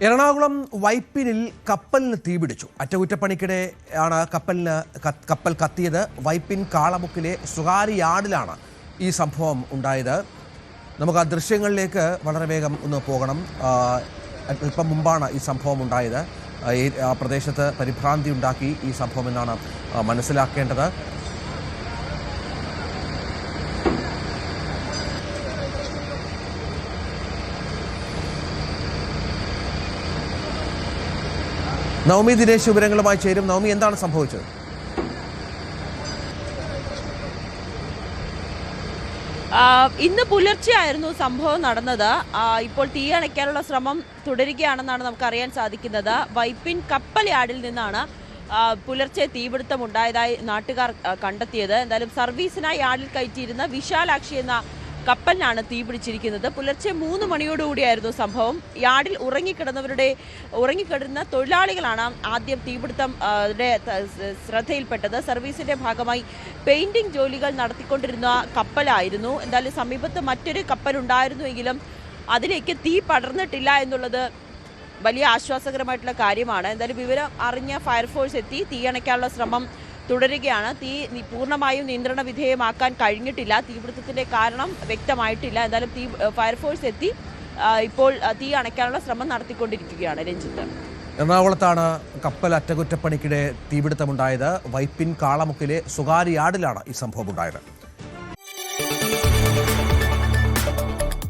എറണാകുളം വൈപ്പിനിൽ കപ്പലിന് തീപിടിച്ചു. അറ്റകുറ്റപ്പണിക്കിടെ ആണ് കപ്പൽ കത്തിയത്. വൈപ്പിൻ കാളമുക്കിലെ സ്വകാര്യ യാർഡിലാണ് ഈ സംഭവം ഉണ്ടായത്. നമുക്ക് ആ ദൃശ്യങ്ങളിലേക്ക് വളരെ വേഗം ഒന്ന് പോകണം. അല്പം മുമ്പാണ് ഈ സംഭവം ഉണ്ടായത്. ആ പ്രദേശത്ത് പരിഭ്രാന്തി ഉണ്ടാക്കി ഈ സംഭവം എന്നാണ് മനസ്സിലാക്കേണ്ടത്. നവമി ദിനേശ് വിവരങ്ങളുമായി ചേരും. നവമി, എന്താണ് സംഭവിച്ചത്? ഇന്ന് പുലർച്ചെയായിരുന്നു സംഭവം നടന്നത്. ഇപ്പോൾ തീ അണയ്ക്കാനുള്ള ശ്രമം തുടരുകയാണെന്നാണ് നമുക്ക് അറിയാൻ സാധിക്കുന്നത്. വൈപ്പിൻ കപ്പൽ യാർഡിൽ നിന്നാണ് പുലർച്ചെ തീപിടുത്തം ഉണ്ടായതായി നാട്ടുകാർ കണ്ടെത്തിയത്. എന്തായാലും സർവീസിനായി യാർഡിൽ കയറ്റിയിരുന്ന വിശാലാക്ഷി എന്ന കപ്പലിനാണ് തീ പിടിച്ചിരിക്കുന്നത്. പുലർച്ചെ 3 മണിയോടുകൂടിയായിരുന്നു സംഭവം. യാർഡിൽ ഉറങ്ങിക്കിടന്ന തൊഴിലാളികളാണ് ആദ്യം തീപിടുത്തം ശ്രദ്ധയിൽപ്പെട്ടത്. സർവീസിന്റെ ഭാഗമായി പെയിന്റിംഗ് ജോലികൾ നടത്തിക്കൊണ്ടിരുന്ന കപ്പലായിരുന്നു. എന്തായാലും സമീപത്ത് മറ്റൊരു കപ്പലുണ്ടായിരുന്നുവെങ്കിലും അതിലേക്ക് തീ പടർന്നിട്ടില്ല എന്നുള്ളത് വലിയ ആശ്വാസകരമായിട്ടുള്ള കാര്യമാണ്. എന്തായാലും വിവരം അറിഞ്ഞ ഫയർഫോഴ്സ് എത്തി തീയണയ്ക്കാനുള്ള ശ്രമം തുടരുകയാണ്. തീ പൂർണ്ണമായും നിയന്ത്രണ വിധേയമാക്കാൻ കഴിഞ്ഞിട്ടില്ല. തീപിടുത്തത്തിന്റെ കാരണം വ്യക്തമായിട്ടില്ല. എന്തായാലും ഫയർഫോഴ്സ് എത്തി ഇപ്പോൾ തീ അണയ്ക്കാനുള്ള ശ്രമം നടത്തിക്കൊണ്ടിരിക്കുകയാണ്. രഞ്ജിത്ത്, എറണാകുളത്താണ് കപ്പൽ അറ്റകുറ്റപ്പണിക്കിടെ തീപിടുത്തമുണ്ടായത്. വൈപ്പിൻ കാളമുക്കിലെ സ്വകാര്യ യാർഡിലാണ് ഈ സംഭവം ഉണ്ടായത്.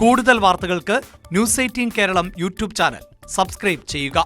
കൂടുതൽ വാർത്തകൾക്ക് news 18 Keralam YouTube channel subscribe ചെയ്യുക.